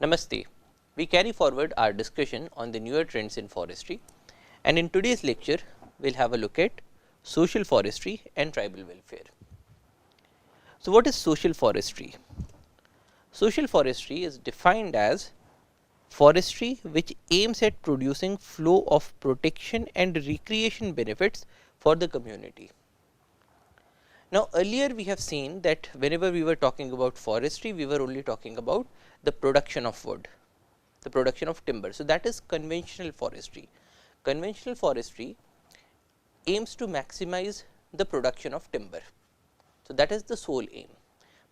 Namaste. We carry forward our discussion on the newer trends in forestry, and in today's lecture we will have a look at social forestry and tribal welfare. So, what is social forestry? Social forestry is defined as forestry which aims at producing flow of protection and recreation benefits for the community. Now, earlier we have seen that whenever we were talking about forestry, we were only talking about the production of wood, the production of timber. So, that is conventional forestry. Conventional forestry aims to maximize the production of timber. So, that is the sole aim.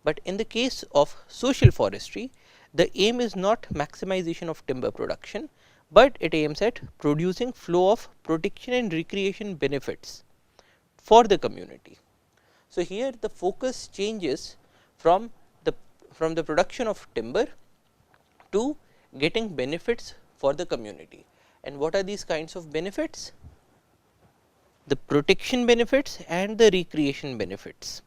But in the case of social forestry, the aim is not maximization of timber production, but it aims at producing flow of protection and recreation benefits for the community. So, here the focus changes from the production of timber to getting benefits for the community. And what are these kinds of benefits? The protection benefits and the recreation benefits.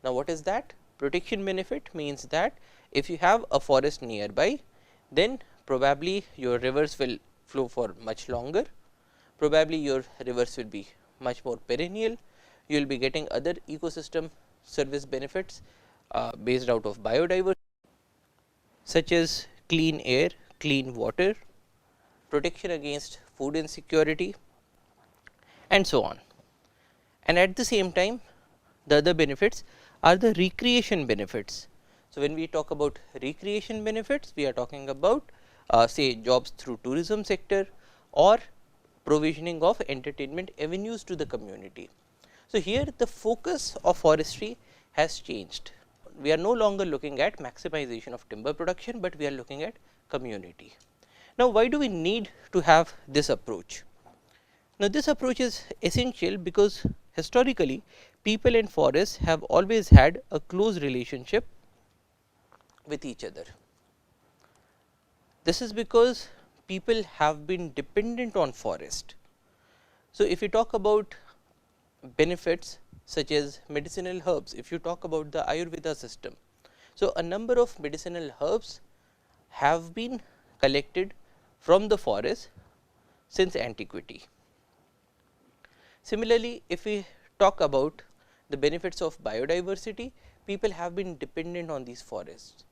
Now, what is that? Protection benefit means that if you have a forest nearby, then probably your rivers will flow for much longer, probably your rivers will be much more perennial, you will be getting other ecosystem service benefits based out of biodiversity, such as clean air, clean water, protection against food insecurity, and so on. And at the same time, the other benefits are the recreation benefits. So, when we talk about recreation benefits, we are talking about say jobs through tourism sector or provisioning of entertainment avenues to the community. So, here the focus of forestry has changed. We are no longer looking at maximization of timber production, but we are looking at community. Now, why do we need to have this approach? Now, this approach is essential because historically people and forests have always had a close relationship with each other. This is because people have been dependent on forest. So, if you talk about benefits such as medicinal herbs, if you talk about the Ayurveda system, so a number of medicinal herbs have been collected from the forest since antiquity. Similarly, if we talk about the benefits of biodiversity, people have been dependent on these forests.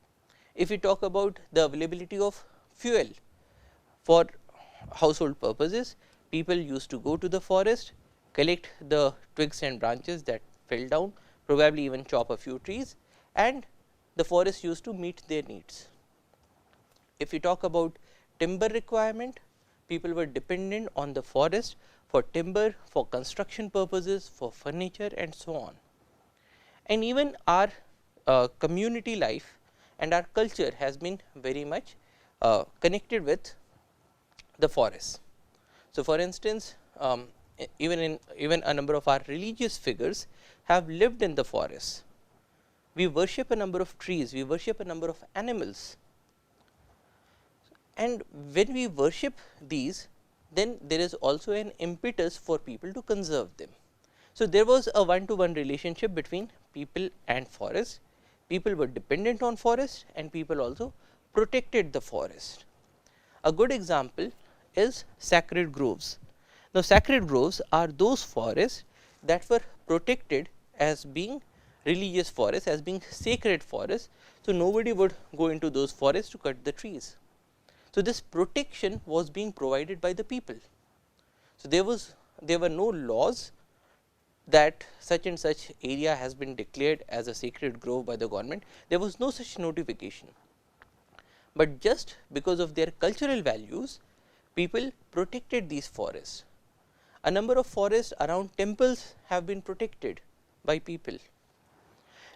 If we talk about the availability of fuel for household purposes, people used to go to the forest, collect the twigs and branches that fell down, probably even chop a few trees, and the forest used to meet their needs. If we talk about timber requirement, people were dependent on the forest for timber, for construction purposes, for furniture, and so on. And even our community life and our culture has been very much connected with the forest. So, for instance, even a number of our religious figures have lived in the forest. We worship a number of trees, we worship a number of animals, and when we worship these, then there is also an impetus for people to conserve them. So, there was a one-to-one relationship between people and forest. People were dependent on forest and people also protected the forest. A good example is sacred groves. Now, sacred groves are those forests that were protected as being religious forests, as being sacred forests. So, nobody would go into those forests to cut the trees. So, this protection was being provided by the people. So, there were no laws that such and such area has been declared as a sacred grove by the government. There was no such notification, but just because of their cultural values, people protected these forests. A number of forests around temples have been protected by people.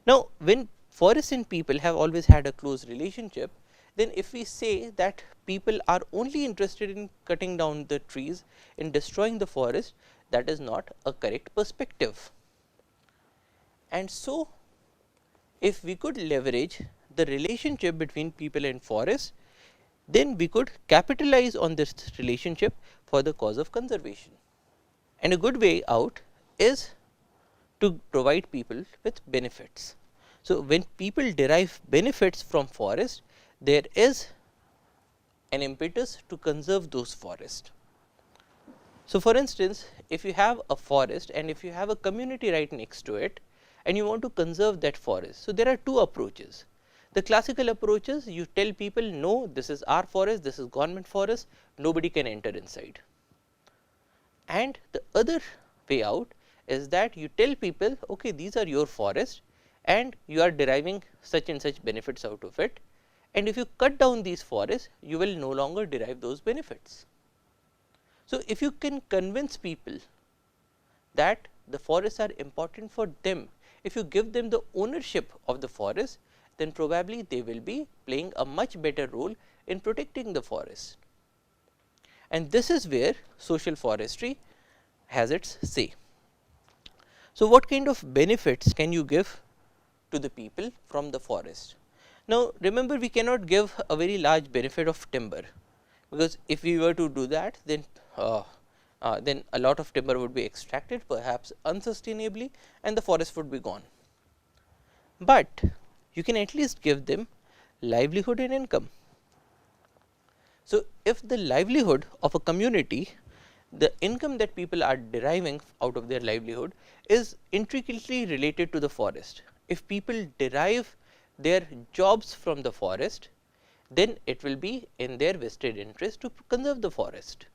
Now, when forests and people have always had a close relationship, then if we say that people are only interested in cutting down the trees, in destroying the forest, that is not a correct perspective. And so, if we could leverage the relationship between people and forest, then we could capitalize on this relationship for the cause of conservation. And a good way out is to provide people with benefits. So, when people derive benefits from forest, there is an impetus to conserve those forests. So, for instance, if you have a forest and if you have a community right next to it and you want to conserve that forest. So, there are two approaches. The classical approach is you tell people no, this is our forest, this is government forest, nobody can enter inside. And the other way out is that you tell people okay, these are your forests and you are deriving such and such benefits out of it, and if you cut down these forests you will no longer derive those benefits. So, if you can convince people that the forests are important for them, if you give them the ownership of the forest, then probably they will be playing a much better role in protecting the forest. And this is where social forestry has its say. So, what kind of benefits can you give to the people from the forest? Now, remember we cannot give a very large benefit of timber, because if we were to do that, then a lot of timber would be extracted, perhaps unsustainably, and the forest would be gone. But you can at least give them livelihood and income. So, if the livelihood of a community, the income that people are deriving out of their livelihood is intricately related to the forest. If people derive their jobs from the forest, then it will be in their vested interest to conserve the forest.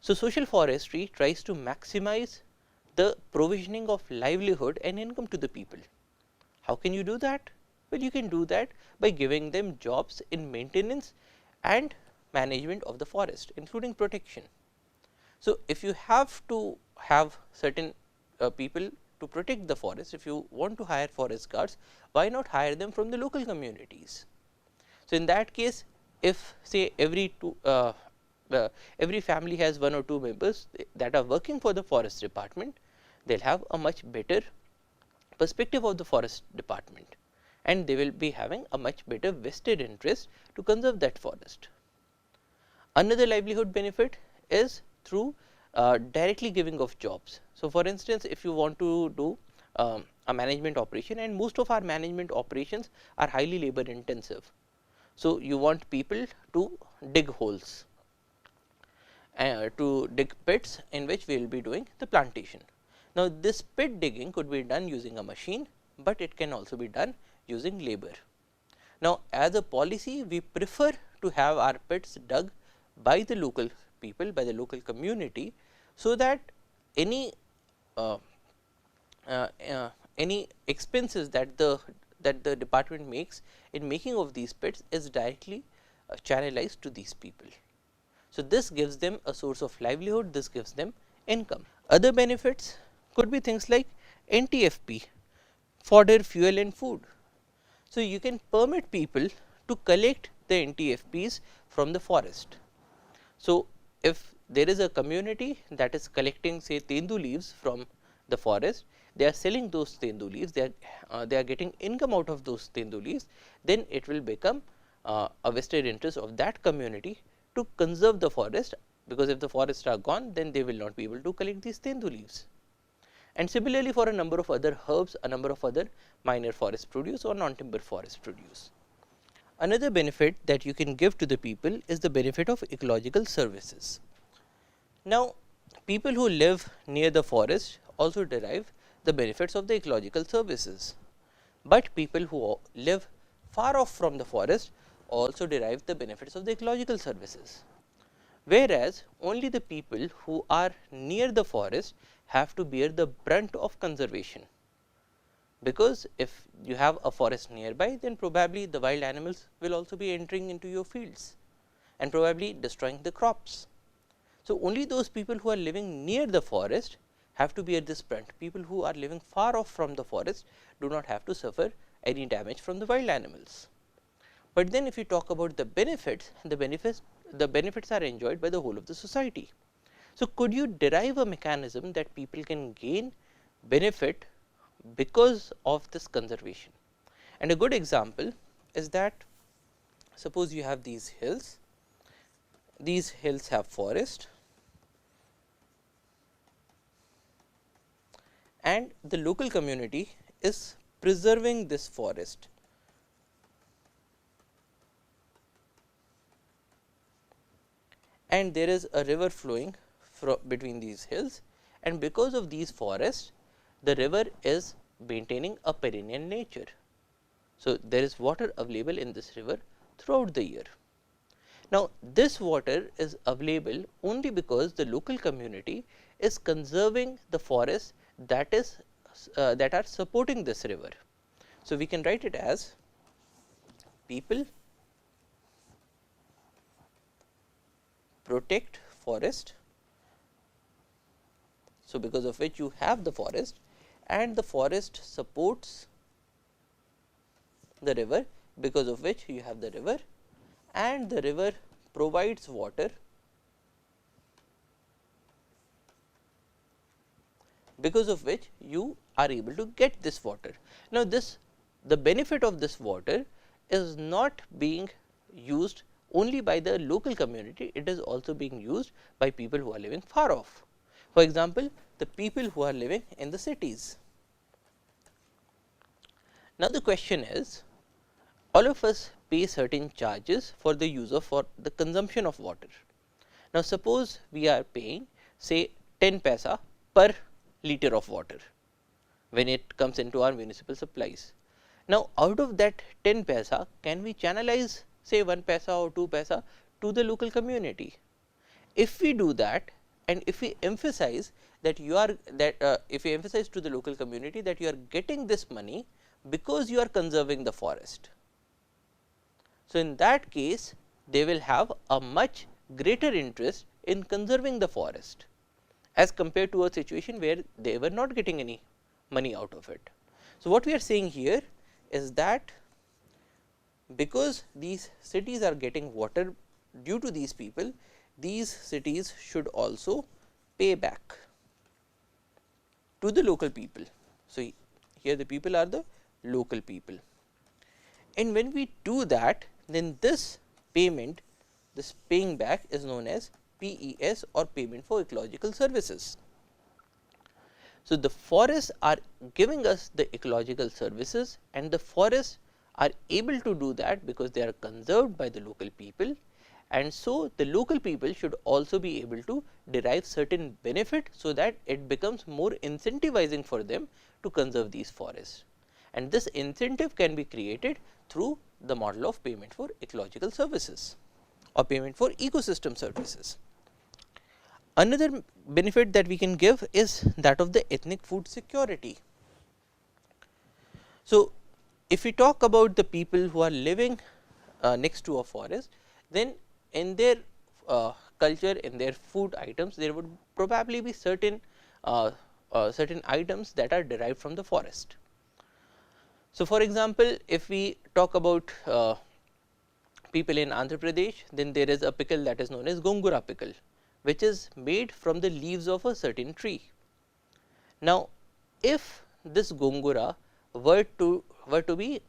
So, social forestry tries to maximize the provisioning of livelihood and income to the people. How can you do that? Well, you can do that by giving them jobs in maintenance and management of the forest, including protection. So, if you have to have certain people to protect the forest, if you want to hire forest guards, why not hire them from the local communities? So, in that case, if say every family has 1 or 2 members that are working for the forest department, they will have a much better perspective of the forest department, and they will be having a much better vested interest to conserve that forest. Another livelihood benefit is through directly giving of jobs. So, for instance, if you want to do a management operation, and most of our management operations are highly labor intensive. So, you want people to dig holes, to dig pits in which we will be doing the plantation. Now, this pit digging could be done using a machine, but it can also be done using labor. Now, as a policy, we prefer to have our pits dug by the local people, by the local community, so that any expenses that the department makes in making of these pits is directly channelized to these people. So, this gives them a source of livelihood, this gives them income. Other benefits could be things like NTFP, fodder, fuel and food. So, you can permit people to collect the NTFPs from the forest. So, if there is a community that is collecting say tendu leaves from the forest, they are selling those tendu leaves, they are getting income out of those tendu leaves, then it will become a vested interest of that community to conserve the forest, because if the forests are gone, then they will not be able to collect these tendu leaves. And similarly, for a number of other herbs, a number of other minor forest produce or non-timber forest produce. Another benefit that you can give to the people is the benefit of ecological services. Now, people who live near the forest also derive the benefits of the ecological services, but people who live far off from the forest also derive the benefits of the ecological services, whereas only the people who are near the forest have to bear the brunt of conservation. Because if you have a forest nearby, then probably the wild animals will also be entering into your fields and probably destroying the crops. So, only those people who are living near the forest have to bear this brunt. People who are living far off from the forest do not have to suffer any damage from the wild animals. But then if you talk about the benefits are enjoyed by the whole of the society. So, could you derive a mechanism that people can gain benefit because of this conservation? And a good example is that suppose you have these hills have forest, and the local community is preserving this forest. and there is a river flowing between these hills, and because of these forests the river is maintaining a perennial nature. So, there is water available in this river throughout the year. Now, this water is available only because the local community is conserving the forests that are supporting this river. So, we can write it as people protect forest. So, because of which you have the forest, and the forest supports the river, because of which you have the river, and the river provides water because of which you are able to get this water. Now, the benefit of this water is not being used only by the local community, it is also being used by people who are living far off. For example, the people who are living in the cities. Now, the question is, all of us pay certain charges for the use of for the consumption of water. Now, suppose we are paying say 10 paisa per liter of water when it comes into our municipal supplies. Now, out of that 10 paisa, can we channelize say 1 paisa or 2 paisa to the local community? If we do that, and if we emphasize that if we emphasize to the local community that you are getting this money because you are conserving the forest. So, in that case they will have a much greater interest in conserving the forest as compared to a situation where they were not getting any money out of it. So, what we are saying here is that because these cities are getting water due to these people, these cities should also pay back to the local people. So, here the people are the local people, and when we do that, then this payment, this paying back is known as PES or payment for ecological services. So, the forests are giving us the ecological services, and the forests are able to do that because they are conserved by the local people, and so the local people should also be able to derive certain benefit, so that it becomes more incentivizing for them to conserve these forests, and this incentive can be created through the model of payment for ecological services or payment for ecosystem services. Another benefit that we can give is that of the ethnic food security. So, if we talk about the people who are living next to a forest, then in their culture, in their food items, there would probably be certain items that are derived from the forest. So, for example, if we talk about people in Andhra Pradesh, then there is a pickle that is known as gongura pickle, which is made from the leaves of a certain tree. Now, if this gongura were to be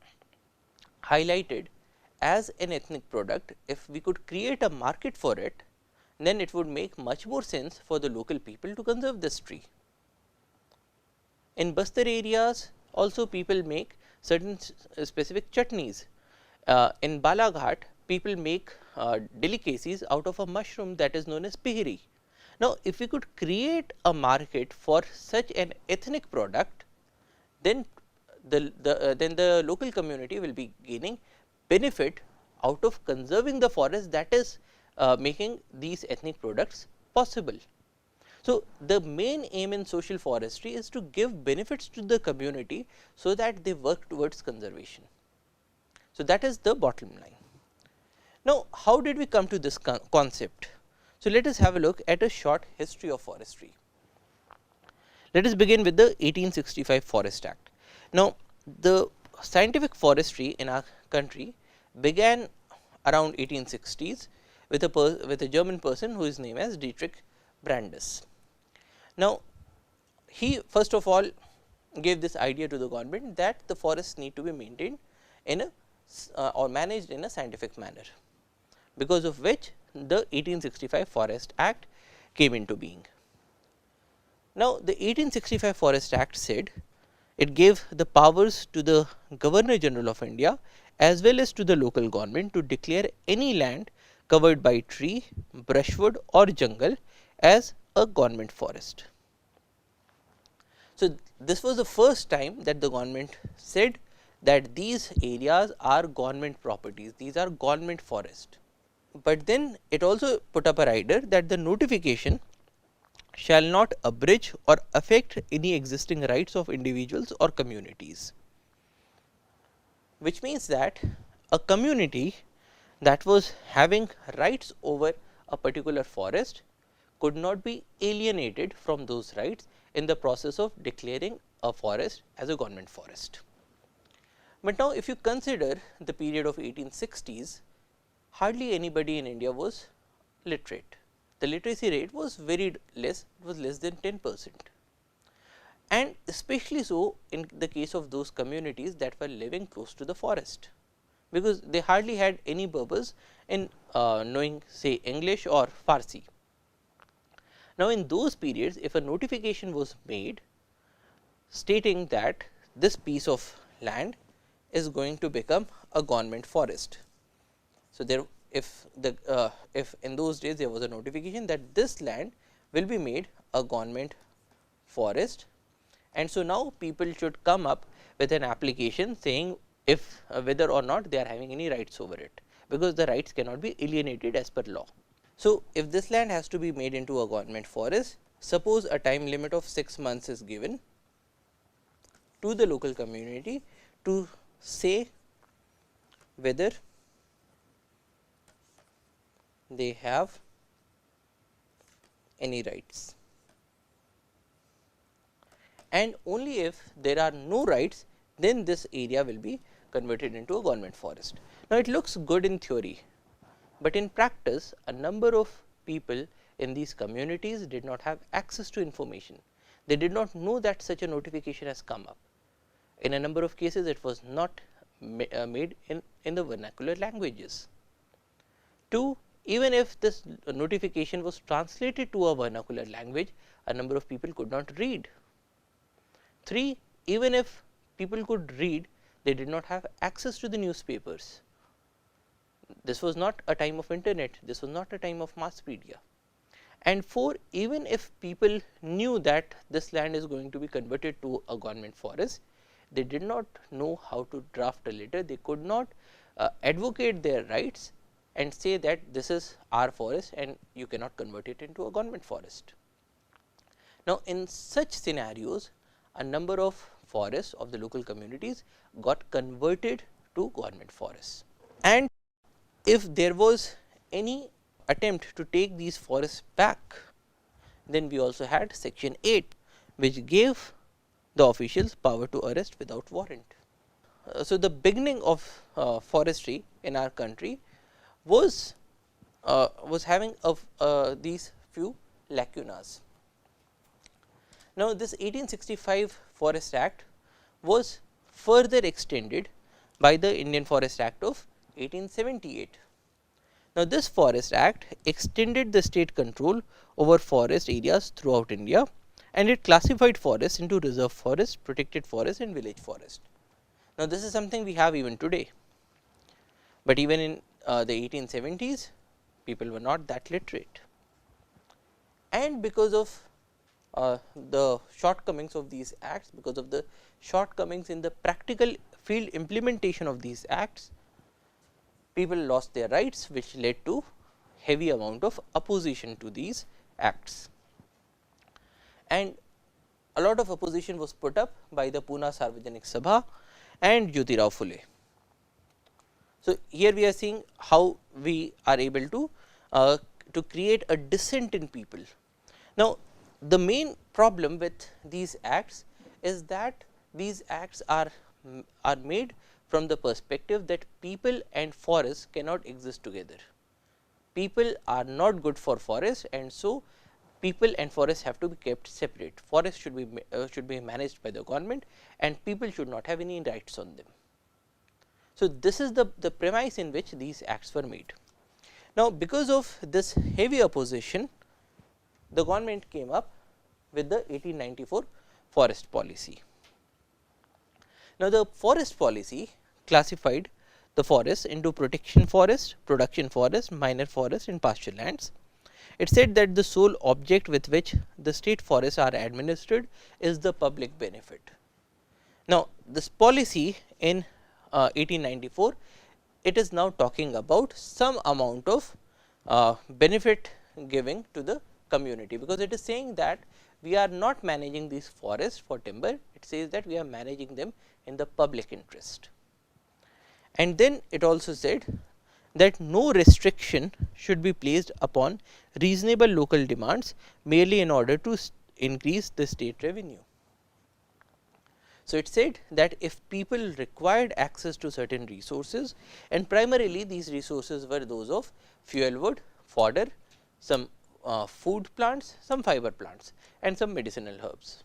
highlighted as an ethnic product, if we could create a market for it, then it would make much more sense for the local people to conserve this tree. In Bastar areas also people make certain specific chutneys. In Balaghat, people make delicacies out of a mushroom that is known as pihri. Now, if we could create a market for such an ethnic product, then the local community will be gaining benefit out of conserving the forest that is making these ethnic products possible. So, the main aim in social forestry is to give benefits to the community, so that they work towards conservation. So, that is the bottom line. Now, how did we come to this concept? So, let us have a look at a short history of forestry. Let us begin with the 1865 Forest Act. Now, the scientific forestry in our country began around 1860s with a German person who is named as Dietrich Brandes. Now, he first of all gave this idea to the government that the forests need to be maintained in a or managed in a scientific manner, because of which the 1865 Forest Act came into being. Now, the 1865 Forest Act said it gave the powers to the Governor General of India as well as to the local government to declare any land covered by tree, brushwood or jungle as a government forest. So, this was the first time that the government said that these areas are government properties, these are government forest. But then it also put up a rider that the notification shall not abridge or affect any existing rights of individuals or communities, which means that a community that was having rights over a particular forest could not be alienated from those rights in the process of declaring a forest as a government forest. But now, if you consider the period of 1860s, hardly anybody in India was literate. The literacy rate was very less, it was less than 10%, and especially so in the case of those communities that were living close to the forest, because they hardly had any purpose in knowing, say, English or Farsi. Now, in those periods, if a notification was made stating that this piece of land is going to become a government forest. So, there if in those days there was a notification that this land will be made a government forest, and so now people should come up with an application saying if whether or not they are having any rights over it, because the rights cannot be alienated as per law. So, if this land has to be made into a government forest, suppose a time limit of 6 months is given to the local community to say whether they have any rights, and only if there are no rights, then this area will be converted into a government forest. Now, it looks good in theory, but in practice a number of people in these communities did not have access to information. They did not know that such a notification has come up. In a number of cases, it was not made in the vernacular languages. 2. Even if this notification was translated to a vernacular language, a number of people could not read. 3. Even if people could read, they did not have access to the newspapers. This was not a time of internet, this was not a time of mass media. And 4. Even if people knew that this land is going to be converted to a government forest, they did not know how to draft a letter, they could not advocate their rights and say that this is our forest and you cannot convert it into a government forest. Now, in such scenarios, a number of forests of the local communities got converted to government forests. And if there was any attempt to take these forests back, then we also had section 8, which gave the officials power to arrest without warrant. So, the beginning of forestry in our country was having these few lacunas. Now, this 1865 Forest Act was further extended by the Indian Forest Act of 1878. Now, this Forest Act extended the state control over forest areas throughout India, and it classified forests into reserve forest, protected forest and village forest. Now, this is something we have even today, but even in the 1870s people were not that literate, and because of the shortcomings of these acts, because of the shortcomings in the practical field implementation of these acts, people lost their rights, which led to heavy amount of opposition to these acts. And a lot of opposition was put up by the Pune Sarvajanik Sabha and Jyotirao Phule. So, here we are seeing how we are able to create a dissent in people. Now, the main problem with these acts is that these acts are made from the perspective that people and forests cannot exist together. People are not good for forests, and so people and forests have to be kept separate. Forests should be managed by the government, and people should not have any rights on them. So, this is the premise in which these acts were made. Now, because of this heavy opposition, the government came up with the 1894 forest policy. Now, the forest policy classified the forest into protection forest, production forest, minor forest and pasture lands. It said that the sole object with which the state forests are administered is the public benefit. Now, this policy in 1894, it is now talking about some amount of benefit giving to the community, because it is saying that we are not managing these forests for timber, it says that we are managing them in the public interest. And then it also said that no restriction should be placed upon reasonable local demands merely in order to increase the state revenue. So, it said that if people required access to certain resources, and primarily these resources were those of fuel wood, fodder, some food plants, some fiber plants and some medicinal herbs.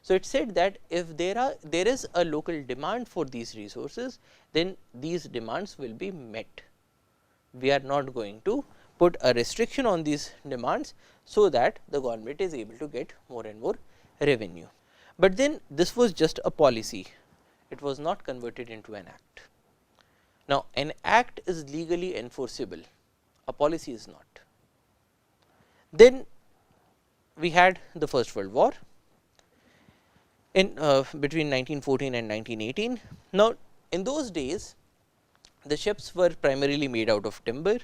So, it said that if there is a local demand for these resources, then these demands will be met. We are not going to put a restriction on these demands, so that the government is able to get more and more revenue. But then this was just a policy, it was not converted into an act. Now, an act is legally enforceable, a policy is not. Then we had the First World War in between 1914 and 1918. Now, in those days the ships were primarily made out of timber.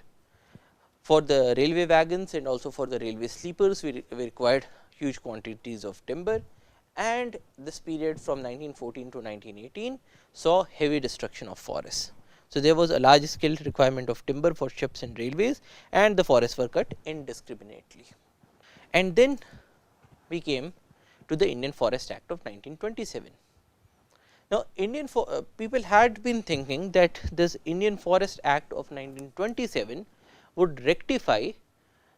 For the railway wagons and also for the railway sleepers, we required huge quantities of timber, and this period from 1914 to 1918 saw heavy destruction of forests. So, there was a large scale requirement of timber for ships and railways, and the forests were cut indiscriminately. And then we came to the Indian Forest Act of 1927. Now, people had been thinking that this Indian Forest Act of 1927 would rectify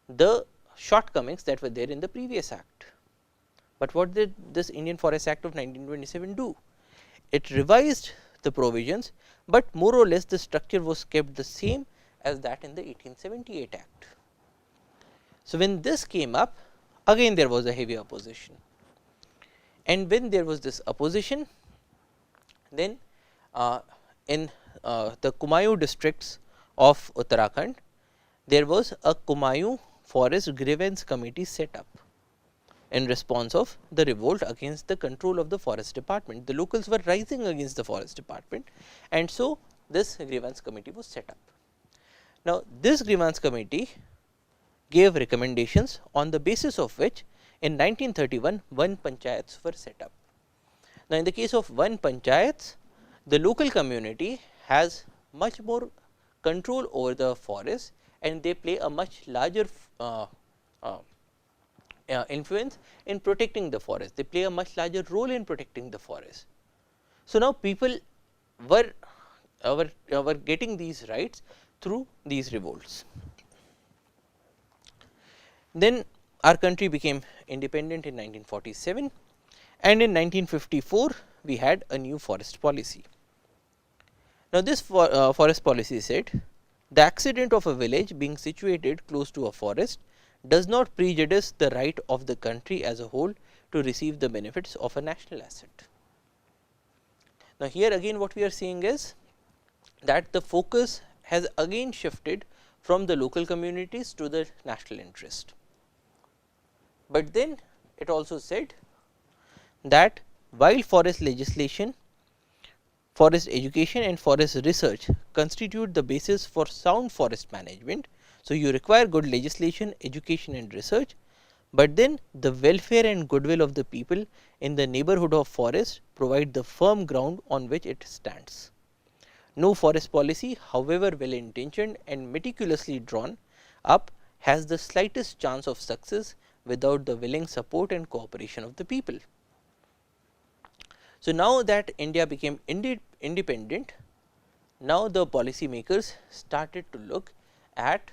the shortcomings that were there in the previous act. But what did this Indian Forest Act of 1927 do? It revised the provisions, but more or less the structure was kept the same as that in the 1878 Act. So, when this came up, again there was a heavy opposition, and when there was this opposition, then in the Kumaon districts of Uttarakhand, there was a Kumaon Forest Grievance Committee set up in response of the revolt against the control of the forest department. The locals were rising against the forest department, and so this grievance committee was set up. Now, this grievance committee gave recommendations, on the basis of which in 1931 one panchayats were set up. Now, in the case of one panchayats, the local community has much more control over the forest, and they play a much larger influence in protecting the forest. They play a much larger role in protecting the forest. So, now people were getting these rights through these revolts. Then our country became independent in 1947, and in 1954 we had a new forest policy. Now, this forest policy said the accident of a village being situated close to a forest does not prejudice the right of the country as a whole to receive the benefits of a national asset. Now, here again what we are seeing is that the focus has again shifted from the local communities to the national interest. But then it also said that while forest legislation, forest education and forest research constitute the basis for sound forest management. So, you require good legislation, education and research, but then the welfare and goodwill of the people in the neighborhood of forest provide the firm ground on which it stands. No forest policy, however well intentioned and meticulously drawn up, has the slightest chance of success without the willing support and cooperation of the people. So, now that India became independent, now the policy makers started to look at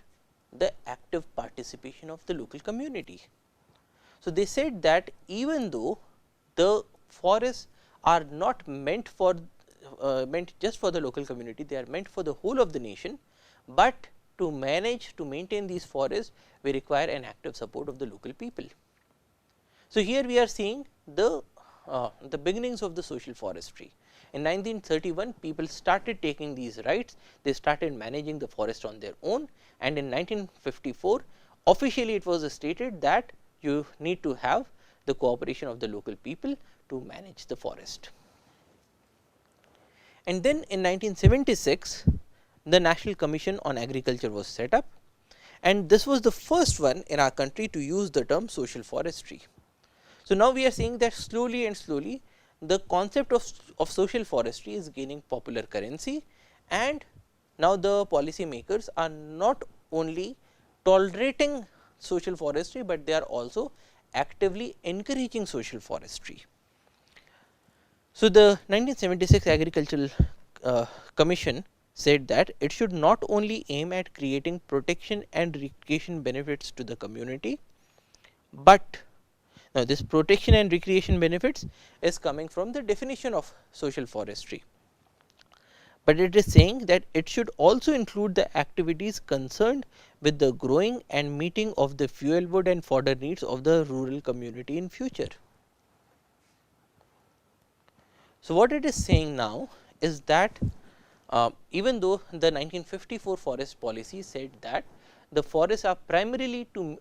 the active participation of the local community. So, they said that even though the forests are not meant just for the local community, they are meant for the whole of the nation, but to maintain these forests, we require an active support of the local people. So, here we are seeing the beginnings of the social forestry, In 1931, people started taking these rights, they started managing the forest on their own, and in 1954, officially it was stated that you need to have the cooperation of the local people to manage the forest. And then in 1976, the National Commission on Agriculture was set up, and this was the first one in our country to use the term social forestry. So, now we are seeing that slowly and slowly the concept of social forestry is gaining popular currency, and now the policy makers are not only tolerating social forestry, but they are also actively encouraging social forestry. So, the 1976 Agricultural Commission said that it should not only aim at creating protection and recreation benefits to the community, but now this protection and recreation benefits is coming from the definition of social forestry, but it is saying that it should also include the activities concerned with the growing and meeting of the fuel wood and fodder needs of the rural community in future. So, what it is saying now is that even though the 1954 forest policy said that the forests are primarily to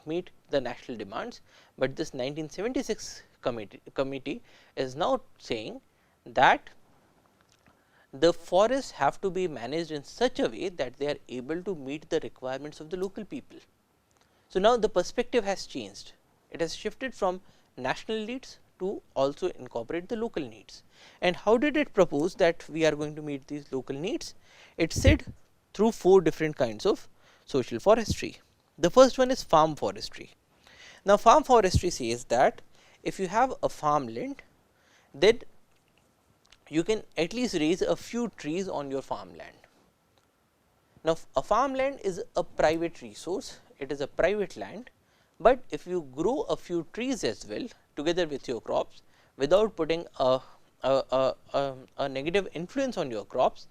meet the national demands, but this 1976 committee is now saying that the forests have to be managed in such a way that they are able to meet the requirements of the local people. So, now the perspective has changed, it has shifted from national needs to also incorporate the local needs. And how did it propose that we are going to meet these local needs? It said through 4 different kinds of social forestry. The first one is farm forestry. Now, farm forestry says that if you have a farmland, then you can at least raise a few trees on your farmland. Now, a farmland is a private resource, it is a private land, but if you grow a few trees as well together with your crops without putting a negative influence on your crops,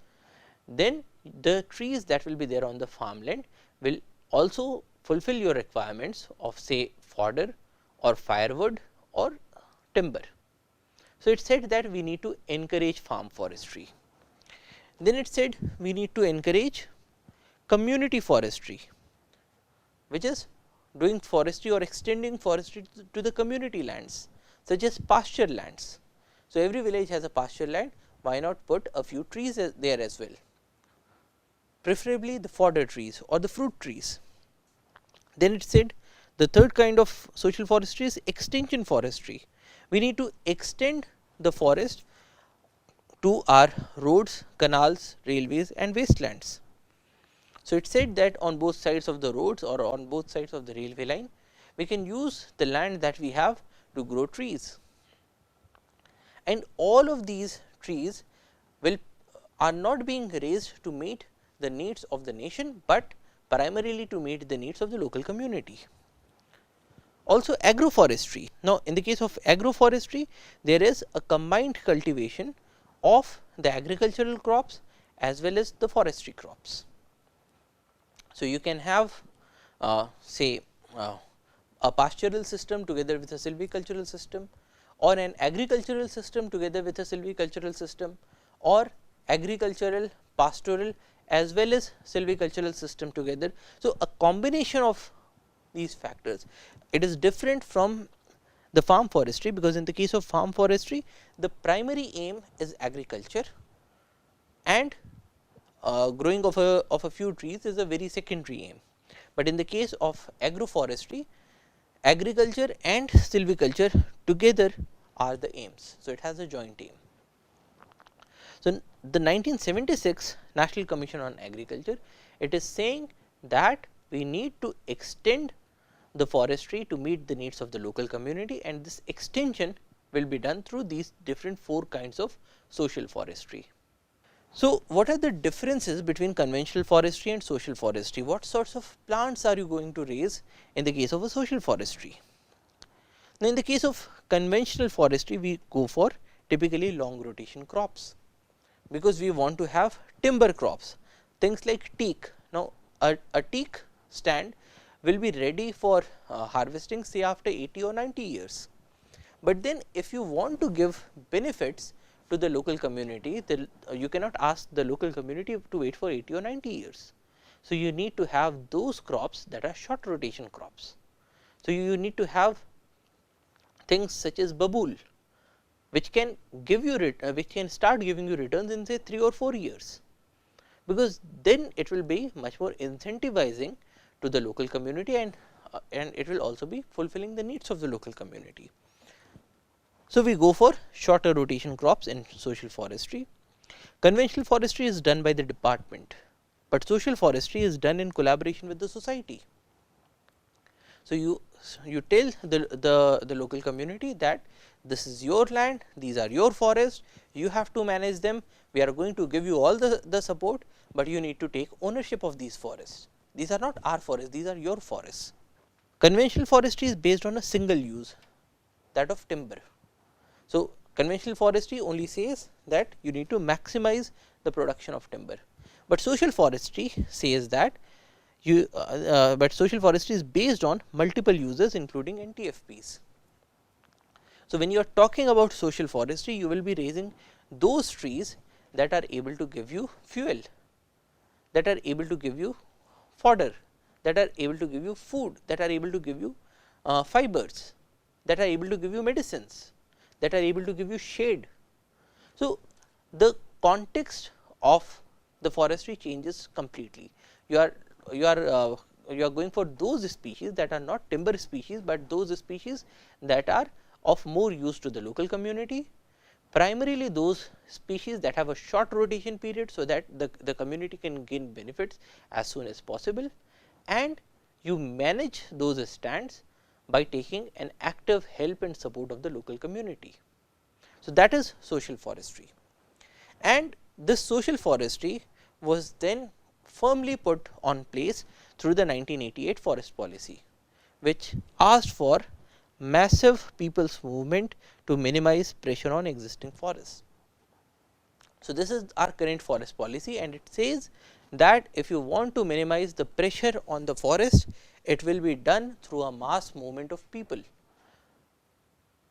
then the trees that will be there on the farmland will also fulfill your requirements of say fodder or firewood or timber. So, it said that we need to encourage farm forestry. Then it said we need to encourage community forestry, which is doing forestry or extending forestry to the community lands such as pasture lands. So, every village has a pasture land, why not put a few trees there as well, preferably the fodder trees or the fruit trees. Then it said the third kind of social forestry is extension forestry. We need to extend the forest to our roads, canals, railways and wastelands. So, it said that on both sides of the roads or on both sides of the railway line, we can use the land that we have to grow trees, and all of these trees are not being raised to meet the needs of the nation, but primarily to meet the needs of the local community. Also agroforestry. Now, in the case of agroforestry, there is a combined cultivation of the agricultural crops as well as the forestry crops. So, you can have say a pastoral system together with a silvicultural system, or an agricultural system together with a silvicultural system, or agricultural, pastoral as well as silvicultural system together. So, a combination of these factors. It is different from the farm forestry, because in the case of farm forestry, the primary aim is agriculture, and growing of a few trees is a very secondary aim. But in the case of agroforestry, agriculture and silviculture together are the aims. So, it has a joint aim. So, the 1976 National Commission on Agriculture, it is saying that we need to extend the forestry to meet the needs of the local community, and this extension will be done through these different 4 kinds of social forestry. So, what are the differences between conventional forestry and social forestry? What sorts of plants are you going to raise in the case of a social forestry? Now, in the case of conventional forestry, we go for typically long rotation crops, because we want to have timber crops, things like teak. Now, a teak stand will be ready for harvesting say after 80 or 90 years. But then if you want to give benefits to the local community, you cannot ask the local community to wait for 80 or 90 years. So, you need to have those crops that are short rotation crops. So, you need to have things such as babool, which can give you which can start giving you returns in say 3 or 4 years, because then it will be much more incentivizing to the local community, and it will also be fulfilling the needs of the local community. So, we go for shorter rotation crops in social forestry. Conventional forestry is done by the department, but social forestry is done in collaboration with the society. So, you tell the local community that this is your land, these are your forests, you have to manage them, we are going to give you all the support, but you need to take ownership of these forests. These are not our forests, these are your forests. Conventional forestry is based on a single use, that of timber. So, conventional forestry only says that you need to maximize the production of timber, but social forestry says that but social forestry is based on multiple uses including NTFPs. So, when you are talking about social forestry, you will be raising those trees that are able to give you fuel, that are able to give you fodder, that are able to give you food, that are able to give you fibers, that are able to give you medicines, that are able to give you shade. So, the context of the forestry changes completely. You are going for those species that are not timber species, but those species that are of more use to the local community, primarily those species that have a short rotation period, so that the community can gain benefits as soon as possible, and you manage those stands by taking an active help and support of the local community. So, that is social forestry, and this social forestry was then firmly put on place through the 1988 forest policy, which asked for massive people's movement to minimize pressure on existing forests. So, this is our current forest policy, and it says that if you want to minimize the pressure on the forest, it will be done through a mass movement of people.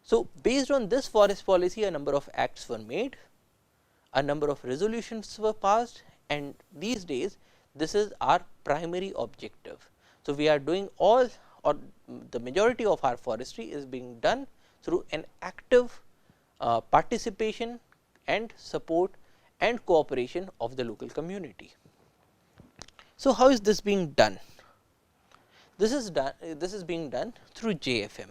So, based on this forest policy, a number of acts were made, a number of resolutions were passed, and these days this is our primary objective. So, we are doing all, or the majority of our forestry is being done through an active participation and support and cooperation of the local community. So, how is this being done? This is being done through JFM.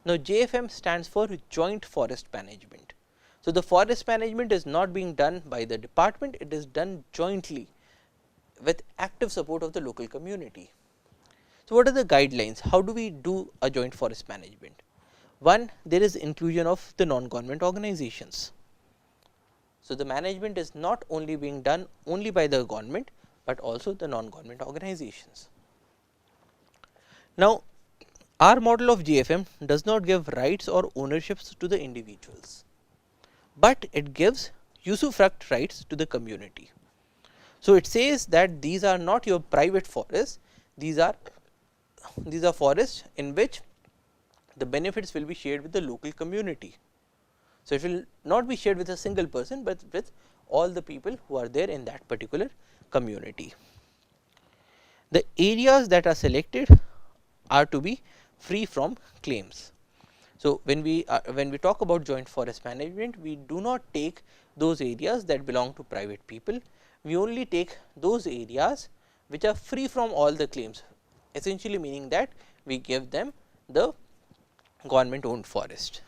Now, JFM stands for Joint Forest Management. So, the forest management is not being done by the department, it is done jointly with active support of the local community. So, what are the guidelines? How do we do a joint forest management? One, there is inclusion of the non-government organizations. So, the management is not only being done only by the government, but also the non-government organizations. Now, our model of JFM does not give rights or ownerships to the individuals, but it gives usufruct rights to the community. So, it says that these are not your private forests, these are forests in which the benefits will be shared with the local community. So, it will not be shared with a single person, but with all the people who are there in that particular community. The areas that are selected are to be free from claims. So, when we talk about joint forest management, we do not take those areas that belong to private people, we only take those areas which are free from all the claims, essentially meaning that we give them the government owned forest.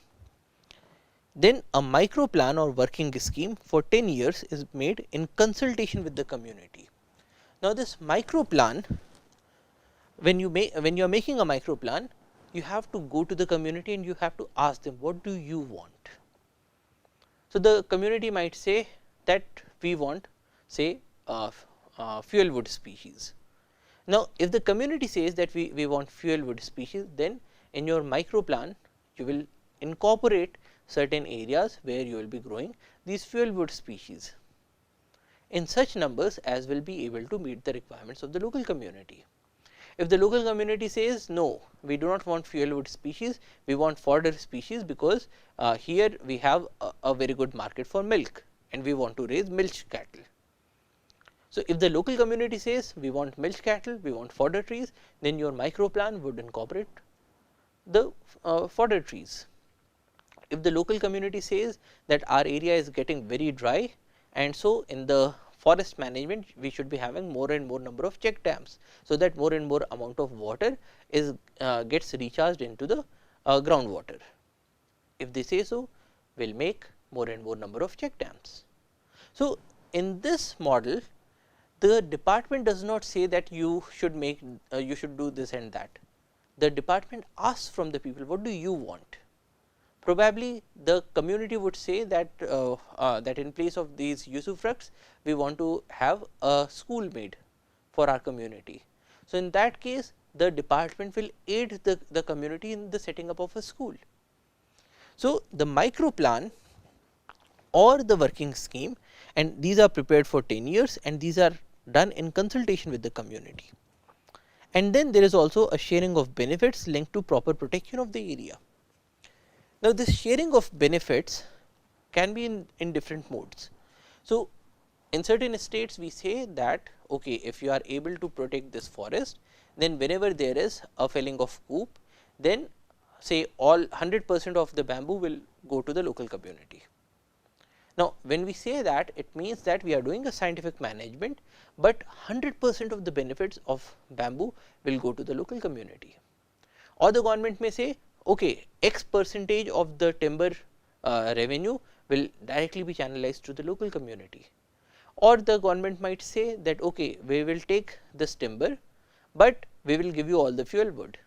Then a micro plan or working scheme for 10 years is made in consultation with the community. Now, this micro plan, when you are making a micro plan, you have to go to the community and you have to ask them, what do you want? So, the community might say that we want, say, fuel wood species. Now, if the community says that we want fuel wood species, then in your micro plan you will incorporate certain areas where you will be growing these fuel wood species in such numbers as will be able to meet the requirements of the local community. If the local community says no, we do not want fuelwood species, we want fodder species, because here we have a very good market for milk and we want to raise milch cattle. So, if the local community says we want milch cattle, we want fodder trees, then your micro plan would incorporate the fodder trees. If the local community says that our area is getting very dry, and so in the forest management we should be having more and more number of check dams, so that more and more amount of water is gets recharged into the groundwater. If they say so, we will make more and more number of check dams. So, in this model, the department does not say that you should make you should do this and that. The department asks from the people, what do you want? Probably the community would say that that in place of these usufructs, we want to have a school made for our community. So, in that case, the department will aid the community in the setting up of a school. So, the micro plan or the working scheme, and these are prepared for 10 years and these are done in consultation with the community. And then there is also a sharing of benefits linked to proper protection of the area. Now, this sharing of benefits can be in different modes. So, in certain states we say that okay, if you are able to protect this forest, then whenever there is a felling of coop, then say all 100% of the bamboo will go to the local community. Now, when we say that, it means that we are doing a scientific management, but 100% of the benefits of bamboo will go to the local community. Or the government may say okay, X percentage of the timber revenue will directly be channelized to the local community. Or the government might say that okay, we will take this timber, but we will give you all the fuel wood.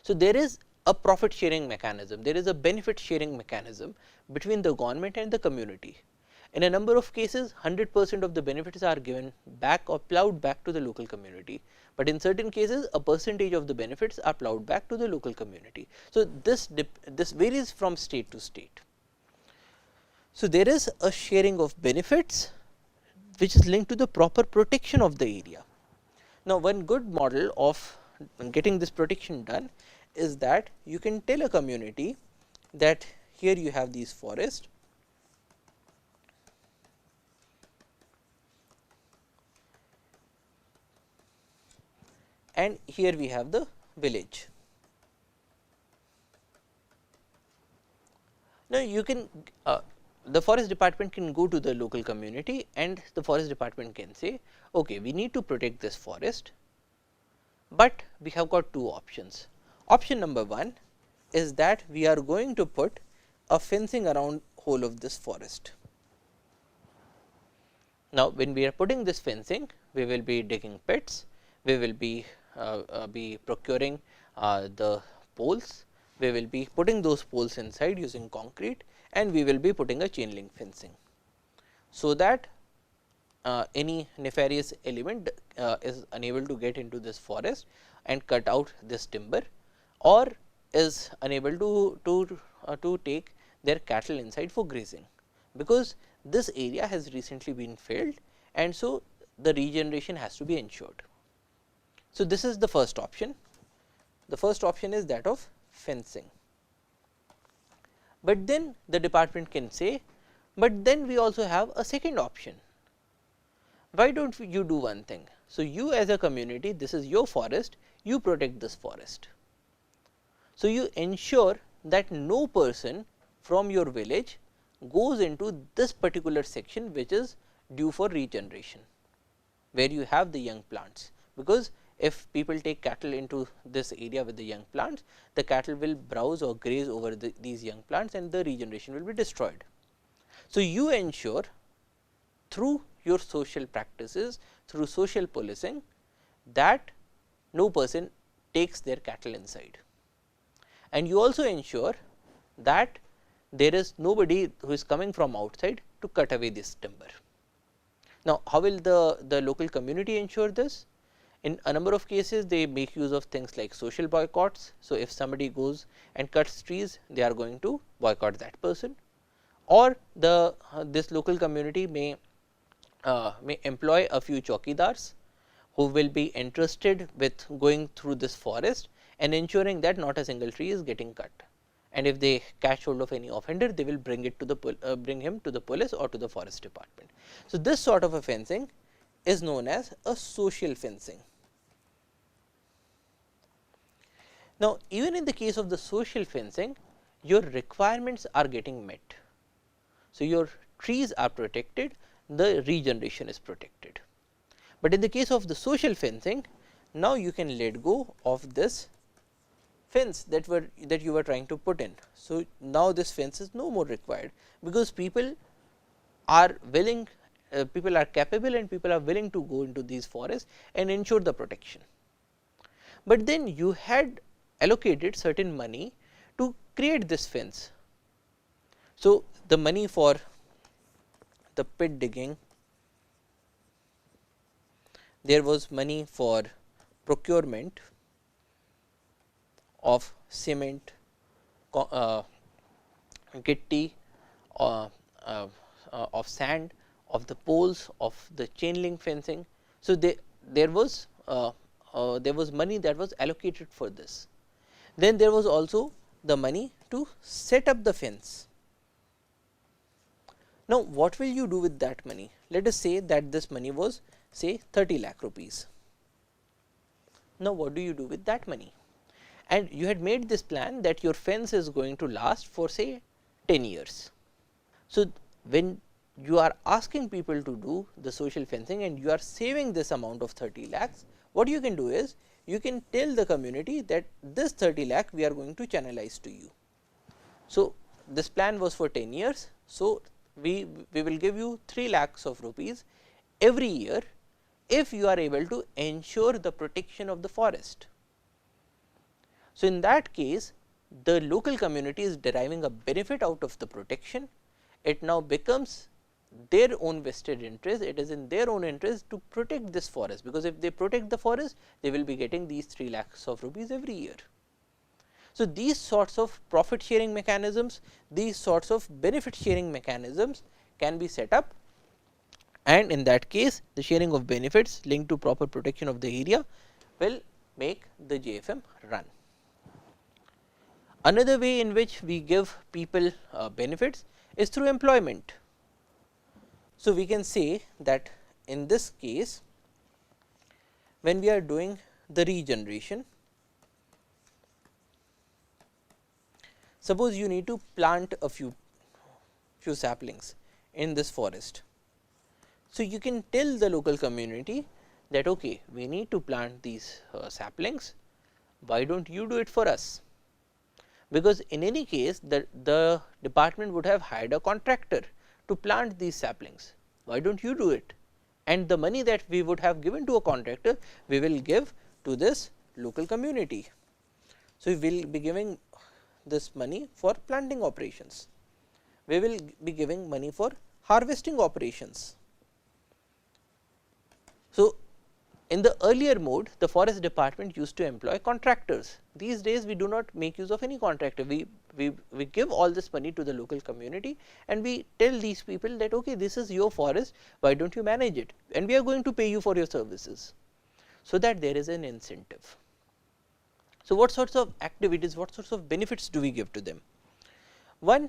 So, there is a profit sharing mechanism, there is a benefit sharing mechanism between the government and the community. In a number of cases, 100% of the benefits are given back or plowed back to the local community, but in certain cases a percentage of the benefits are plowed back to the local community. So, this varies from state to state. So, there is a sharing of benefits which is linked to the proper protection of the area. Now, one good model of getting this protection done is that you can tell a community that here you have these forests, and here we have the village. Now, you can the forest department can go to the local community and the forest department can say okay, we need to protect this forest, but we have got two options. Option number 1 is that we are going to put a fencing around whole of this forest. Now, when we are putting this fencing, we will be digging pits, we will be procuring the poles, we will be putting those poles inside using concrete, and we will be putting a chain link fencing, so that any nefarious element is unable to get into this forest and cut out this timber, or is unable to take their cattle inside for grazing, because this area has recently been filled and so the regeneration has to be ensured. So, this is the first option. The first option is that of fencing, but then the department can say, but then we also have a second option. Why do not you do one thing? So, you as a community, this is your forest, you protect this forest. So, you ensure that no person from your village goes into this particular section which is due for regeneration, where you have the young plants, because if people take cattle into this area with the young plants, the cattle will browse or graze over these young plants and the regeneration will be destroyed. So, you ensure through your social practices, through social policing, that no person takes their cattle inside, and you also ensure that there is nobody who is coming from outside to cut away this timber. Now, how will the local community ensure this? In a number of cases, they make use of things like social boycotts. So, if somebody goes and cuts trees, they are going to boycott that person, or this local community may employ a few chowkidars who will be entrusted with going through this forest and ensuring that not a single tree is getting cut. And if they catch hold of any offender, they will bring it to the bring him to the police or to the forest department. So, this sort of a fencing is known as a social fencing. Now, even in the case of the social fencing, your requirements are getting met. So, your trees are protected, the regeneration is protected. But in the case of the social fencing, now you can let go of this fence that you were trying to put in. So, now this fence is no more required, because people are willing, people are capable and people are willing to go into these forests and ensure the protection. But then you had allocated certain money to create this fence. So, the money for the pit digging, there was money for procurement of cement, gitti, of sand, of the poles, of the chain link fencing. So, there was money that was allocated for this. Then there was also the money to set up the fence. Now, what will you do with that money? Let us say that this money was say 30 lakh rupees. Now, what do you do with that money? And you had made this plan that your fence is going to last for say 10 years. So, when you are asking people to do the social fencing and you are saving this amount of 30 lakhs, what you can do is you can tell the community that this 30 lakh we are going to channelize to you. So, this plan was for 10 years. So, we will give you 3 lakhs of rupees every year if you are able to ensure the protection of the forest. So, in that case, the local community is deriving a benefit out of the protection. It now becomes their own vested interest, it is in their own interest to protect this forest, because if they protect the forest, they will be getting these 3 lakhs of rupees every year. So, these sorts of profit sharing mechanisms, these sorts of benefit sharing mechanisms can be set up, and in that case the sharing of benefits linked to proper protection of the area will make the JFM run. Another way in which we give people benefits is through employment. So, we can say that in this case, when we are doing the regeneration, suppose you need to plant a few saplings in this forest. So, you can tell the local community that okay, we need to plant these saplings, why do not you do it for us? Because in any case the department would have hired a contractor to plant these saplings, why do not you do it? And the money that we would have given to a contractor, we will give to this local community. So, we will be giving this money for planting operations, we will be giving money for harvesting operations. So, in the earlier mode, the forest department used to employ contractors. These days, we do not make use of any contractor. We give all this money to the local community and we tell these people that okay, this is your forest, why do not you manage it, and we are going to pay you for your services. So, that there is an incentive. So, what sorts of activities, what sorts of benefits do we give to them? One,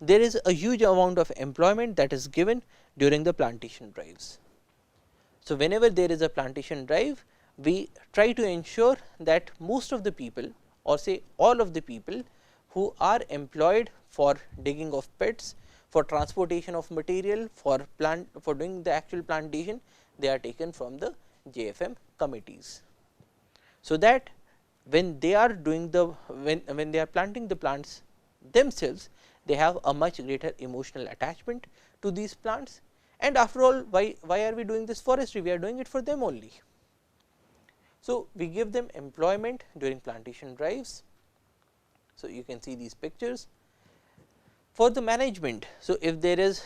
there is a huge amount of employment that is given during the plantation drives. So, whenever there is a plantation drive, we try to ensure that most of the people or say all of the people who are employed for digging of pits, for transportation of material, for doing the actual plantation, they are taken from the JFM committees. So, that when they are doing the when they are planting the plants themselves, they have a much greater emotional attachment to these plants. And after all, why are we doing this forestry? We are doing it for them only. So, we give them employment during plantation drives. So, you can see these pictures. For the management, so if there is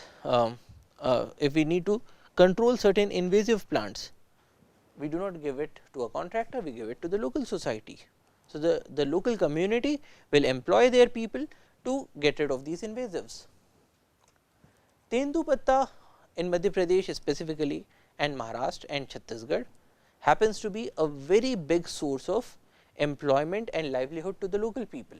if we need to control certain invasive plants, we do not give it to a contractor, we give it to the local society. So, the local community will employ their people to get rid of these invasives. Tendu patta in Madhya Pradesh specifically and Maharashtra and Chhattisgarh happens to be a very big source of employment and livelihood to the local people.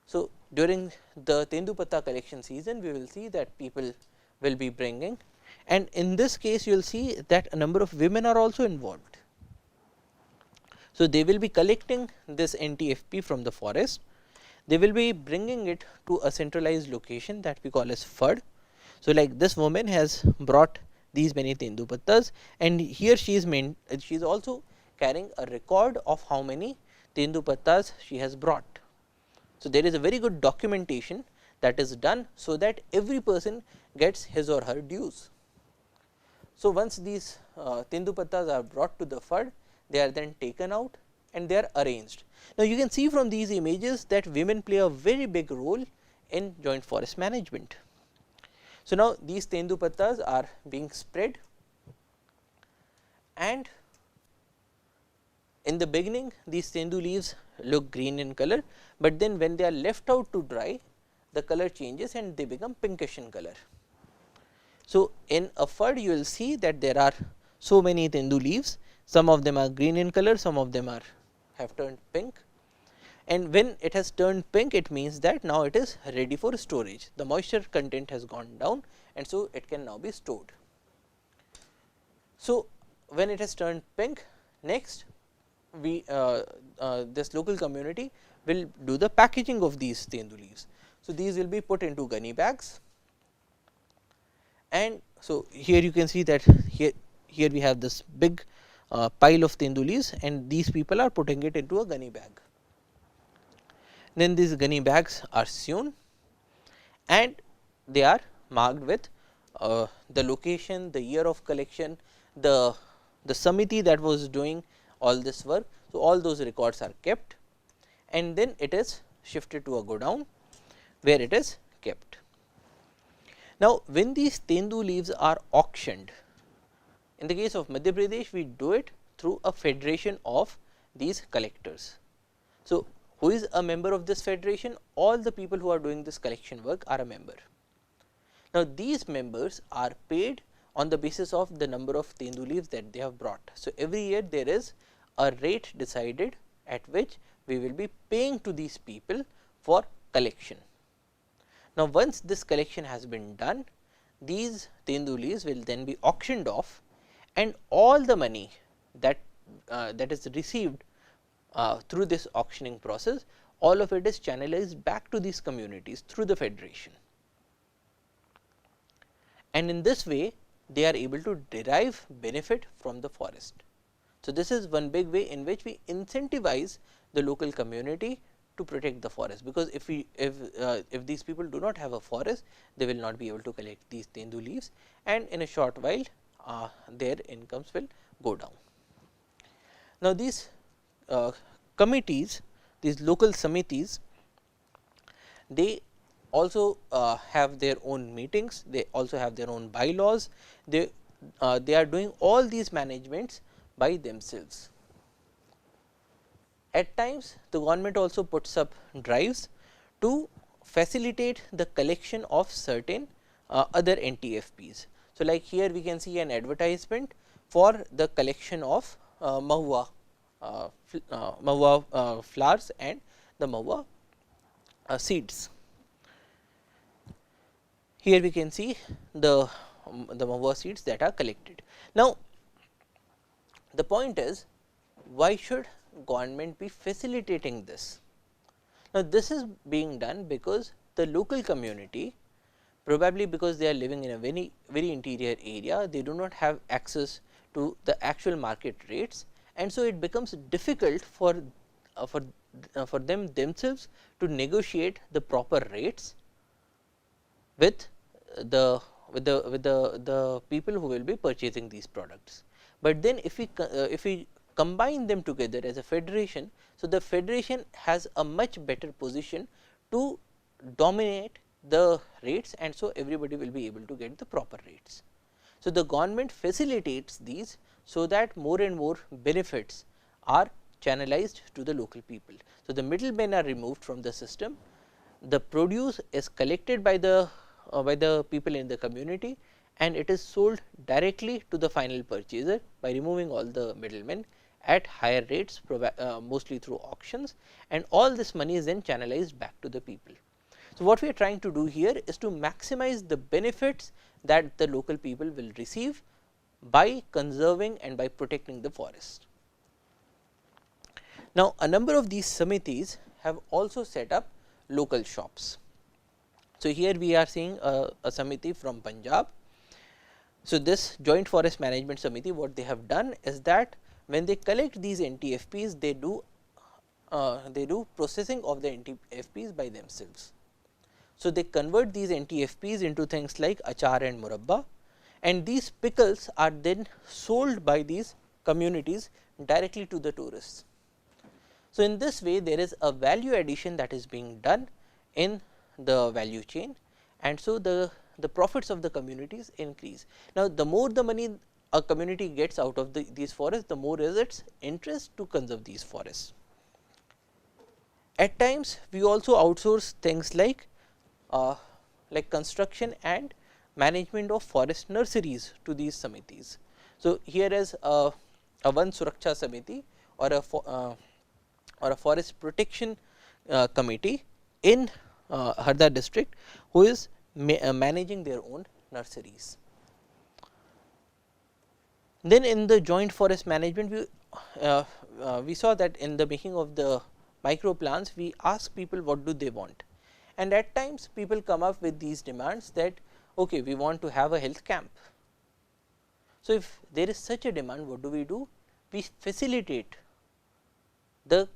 So, during the Tendupatta collection season, we will see that people will be bringing, and in this case you will see that a number of women are also involved. So, they will be collecting this NTFP from the forest, they will be bringing it to a centralized location that we call as FUD. So, like this woman has brought these many Tendupattas, and here she is also carrying a record of how many Tendupattas she has brought. So, there is a very good documentation that is done, so that every person gets his or her dues. So, once these Tendupattas are brought to the FUD, they are then taken out and they are arranged. Now, you can see from these images that women play a very big role in joint forest management. So, now these Tendupattas are being spread, and in the beginning these Tendu leaves look green in color, but then when they are left out to dry, the color changes and they become pinkish in color. So, in a FUD you will see that there are so many Tendu leaves, some of them are green in color, some of them have turned pink, and when it has turned pink, it means that now it is ready for storage. The moisture content has gone down, and so it can now be stored. So, when it has turned pink, next we this local community will do the packaging of these Tendu leaves. So, these will be put into gunny bags, and so here you can see that here we have this big pile of Tendu leaves, and these people are putting it into a gunny bag. Then these gunny bags are sewn and they are marked with the location, the year of collection, the samiti that was doing all this work. So, all those records are kept, and then it is shifted to a godown where it is kept. Now, when these Tendu leaves are auctioned, in the case of Madhya Pradesh, we do it through a federation of these collectors. So, who is a member of this federation? All the people who are doing this collection work are a member. Now, these members are paid on the basis of the number of Tendu leaves that they have brought. So, every year there is a rate decided at which we will be paying to these people for collection. Now, once this collection has been done, these Tendu leaves will then be auctioned off, and all the money that is received through this auctioning process, all of it is channelized back to these communities through the federation, and in this way they are able to derive benefit from the forest. So, this is one big way in which we incentivize the local community to protect the forest, because if these people do not have a forest, they will not be able to collect these Tendu leaves, and in a short while their incomes will go down. Now, these committees, these local samitis, they also have their own meetings, they also have their own bylaws, they are doing all these managements by themselves. At times the government also puts up drives to facilitate the collection of certain other NTFPs. So, like here we can see an advertisement for the collection of mahua flowers and the mahua seeds. Here we can see the mahua seeds that are collected. Now, the point is, why should government be facilitating this? Now, this is being done because the local community, probably because they are living in a very interior area, they do not have access to the actual market rates, and so it becomes difficult for them themselves to negotiate the proper rates with the people who will be purchasing these products. But then if we combine them together as a federation, so the federation has a much better position to dominate the rates, and so everybody will be able to get the proper rates. So, the government facilitates these, so that more and more benefits are channelized to the local people. So, the middlemen are removed from the system, the produce is collected by the people in the community, and it is sold directly to the final purchaser by removing all the middlemen at higher rates, mostly through auctions, and all this money is then channelized back to the people. So, what we are trying to do here is to maximize the benefits that the local people will receive by conserving and by protecting the forest. Now, a number of these samitis have also set up local shops. So, here we are seeing a samiti from Punjab. So, this joint forest management samiti, what they have done is that when they collect these NTFPs, they do processing of the NTFPs by themselves. So, they convert these NTFPs into things like achar and murabba, and these pickles are then sold by these communities directly to the tourists. So, in this way there is a value addition that is being done in the value chain, and so the profits of the communities increase. Now, the more the money a community gets out of these forests, the more is its interest to conserve these forests. At times we also outsource things like construction and management of forest nurseries to these samitis. So, here is a Van Suraksha Samiti or a forest protection committee in Harda district, who is managing their own nurseries. Then in the joint forest management, we saw that in the making of the micro plans, we ask people what do they want, and at times people come up with these demands that okay, we want to have a health camp. So, if there is such a demand, what do? We facilitate the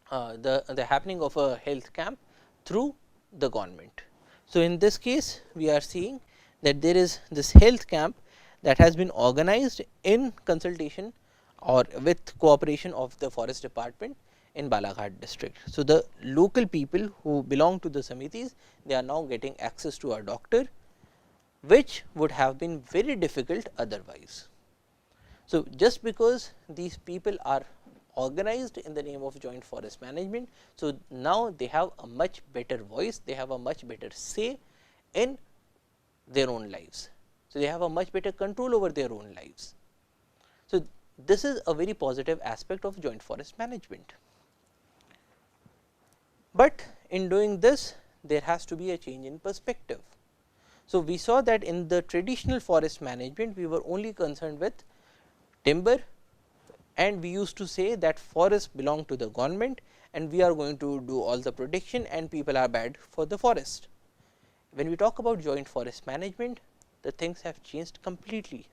happening of a health camp through the government. So, in this case we are seeing that there is this health camp that has been organized in consultation or with cooperation of the forest department in Balaghat district. So, the local people who belong to the samitis, they are now getting access to a doctor, which would have been very difficult otherwise. So, just because these people are organized in the name of joint forest management, so now they have a much better voice, they have a much better say in their own lives. So, they have a much better control over their own lives. So, this is a very positive aspect of joint forest management. But in doing this, there has to be a change in perspective. So, we saw that in the traditional forest management, we were only concerned with timber, and we used to say that forests belong to the government and we are going to do all the protection and people are bad for the forest. When we talk about joint forest management, the things have changed completely,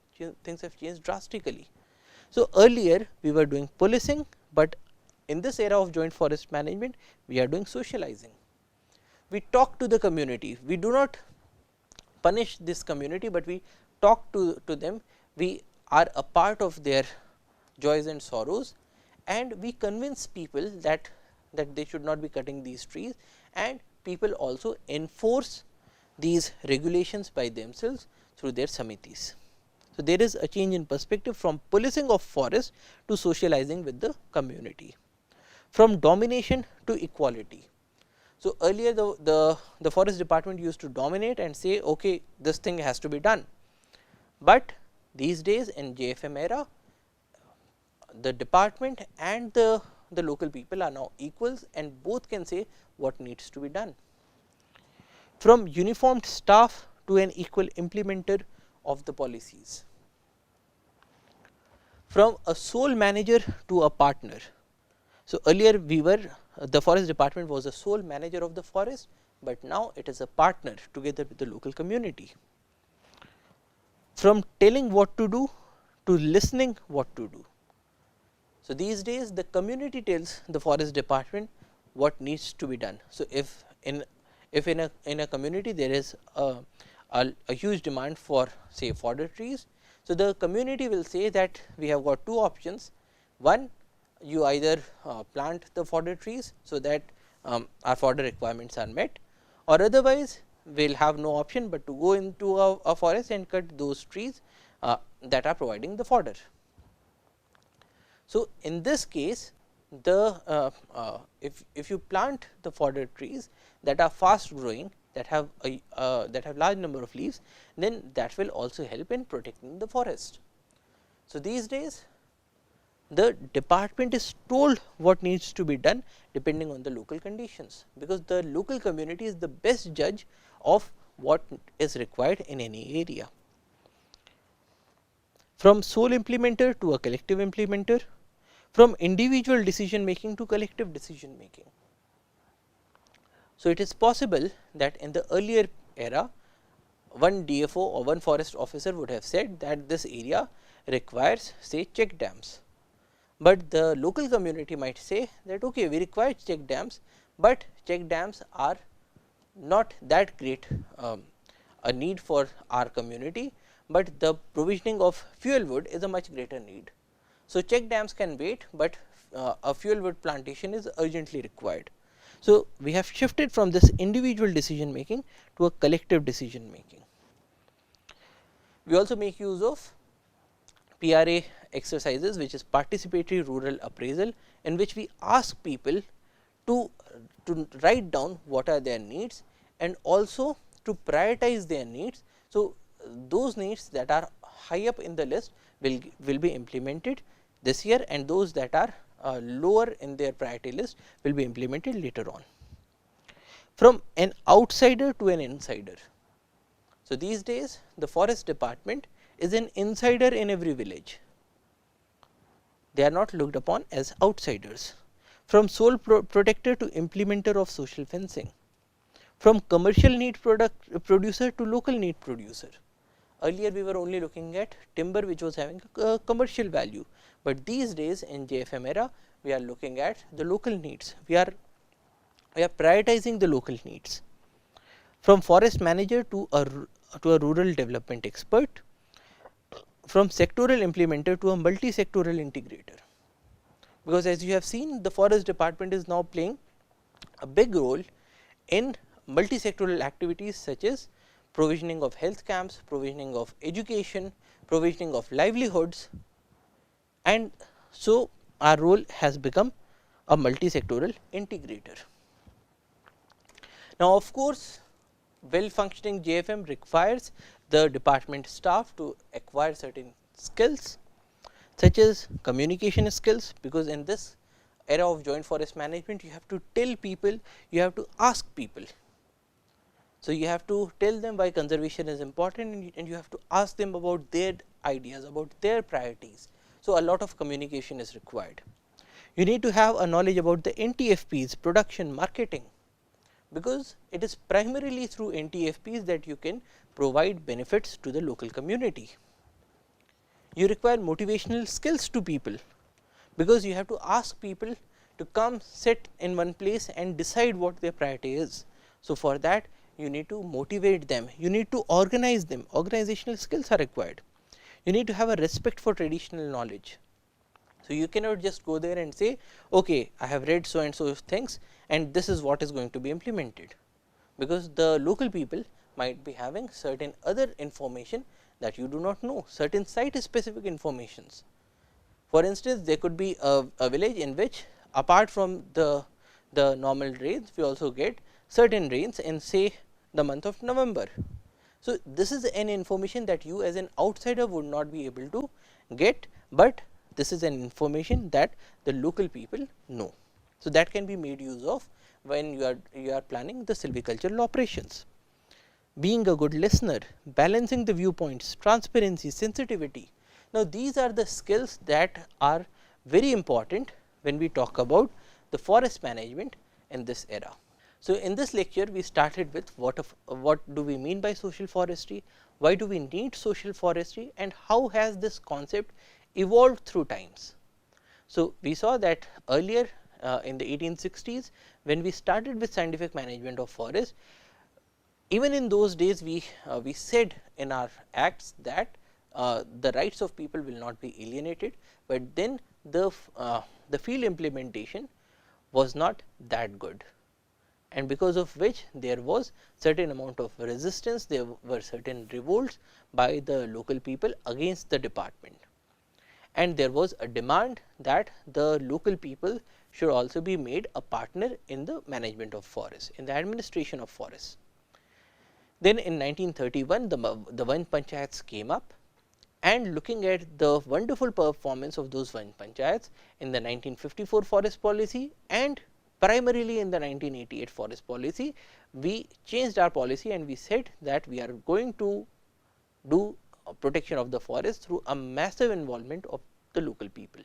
things have changed drastically. So, earlier we were doing policing, but in this era of joint forest management, we are doing socializing. We talk to the community, we do not punish this community, but we talk to them, we are a part of their joys and sorrows, and we convince people that they should not be cutting these trees, and people also enforce these regulations by themselves through their samitis. So, there is a change in perspective from policing of forest to socializing with the community, from domination to equality. So, earlier the forest department used to dominate and say okay, this thing has to be done, but these days in JFM era, the department and the local people are now equals and both can say what needs to be done. From uniformed staff to an equal implementer of the policies, from a sole manager to a partner. So, earlier we were the forest department was a sole manager of the forest, but now it is a partner together with the local community. From telling what to do to listening what to do. So, these days the community tells the forest department what needs to be done. So, if in a community there is a huge demand for say fodder trees, so the community will say that we have got two options. One, you either plant the fodder trees, so that our fodder requirements are met, or otherwise we will have no option, but to go into a forest and cut those trees that are providing the fodder. So, in this case if you plant the fodder trees that are fast growing that have large number of leaves, then that will also help in protecting the forest. So, these days the department is told what needs to be done depending on the local conditions, because the local community is the best judge of what is required in any area. From sole implementer to a collective implementer, from individual decision making to collective decision making. So, it is possible that in the earlier era, one DFO or one forest officer would have said that this area requires say check dams, but the local community might say that okay, we require check dams, but check dams are not that great a need for our community, but the provisioning of fuel wood is a much greater need. So, check dams can wait, but a fuel wood plantation is urgently required. So, we have shifted from this individual decision making to a collective decision making. We also make use of PRA exercises, which is participatory rural appraisal, in which we ask people to write down what are their needs and also to prioritize their needs. So, those needs that are high up in the list will be implemented this year, and those that are lower in their priority list will be implemented later on. From an outsider to an insider. So, these days the forest department is an insider in every village. They are not looked upon as outsiders. From sole protector to implementer of social fencing. From commercial need producer to local need producer. Earlier we were only looking at timber which was having a commercial value, but these days in JFM era we are looking at the local needs. We are prioritizing the local needs. From forest manager to a rural development expert, from sectoral implementer to a multi-sectoral integrator, because as you have seen, the forest department is now playing a big role in multi-sectoral activities such as provisioning of health camps, provisioning of education, provisioning of livelihoods, and so our role has become a multi-sectoral integrator. Now, of course, well functioning JFM requires the department staff to acquire certain skills such as communication skills, because in this era of joint forest management you have to tell people, you have to ask people. So, you have to tell them why conservation is important, and you have to ask them about their ideas, about their priorities. So, a lot of communication is required. You need to have a knowledge about the NTFPs, production, marketing, because it is primarily through NTFPs that you can provide benefits to the local community. You require motivational skills to people, because you have to ask people to come sit in one place and decide what their priority is. So, for that you need to motivate them, you need to organize them, organizational skills are required. You need to have a respect for traditional knowledge. So, you cannot just go there and say, okay, I have read so and so things and this is what is going to be implemented, because the local people might be having certain other information that you do not know, certain site specific informations. For instance, there could be a village in which apart from the normal rains, we also get certain rains in say the month of November. So, this is an information that you as an outsider would not be able to get, but this is an information that the local people know. So, that can be made use of when you are planning the silvicultural operations. Being a good listener, balancing the viewpoints, transparency, sensitivity. Now, these are the skills that are very important when we talk about the forest management in this era. So, in this lecture we started with what do we mean by social forestry, why do we need social forestry, and how has this concept evolved through times. So, we saw that earlier in the 1860s when we started with scientific management of forest, even in those days we said in our acts that the rights of people will not be alienated, but then the field implementation was not that good, and because of which there was certain amount of resistance, there were certain revolts by the local people against the department, and there was a demand that the local people should also be made a partner in the management of forests, in the administration of forests. Then in 1931 the Van Panchayats came up, and looking at the wonderful performance of those Van Panchayats in the 1954 forest policy and primarily in the 1988 forest policy, we changed our policy and we said that we are going to do protection of the forest through a massive involvement of the local people,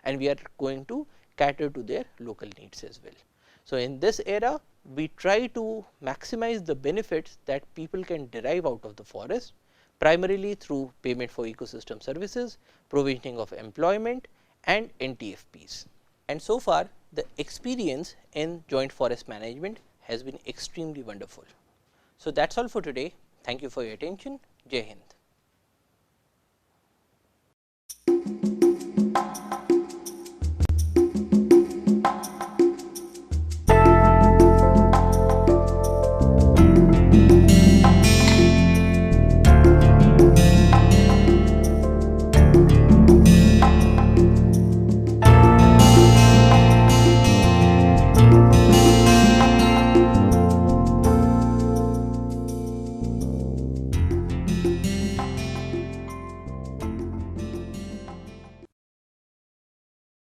and we are going to cater to their local needs as well. So, in this era we try to maximize the benefits that people can derive out of the forest, primarily through payment for ecosystem services, provisioning of employment and NTFPs. And so far the experience in joint forest management has been extremely wonderful. So, that is all for today. Thank you for your attention. Jai Hind.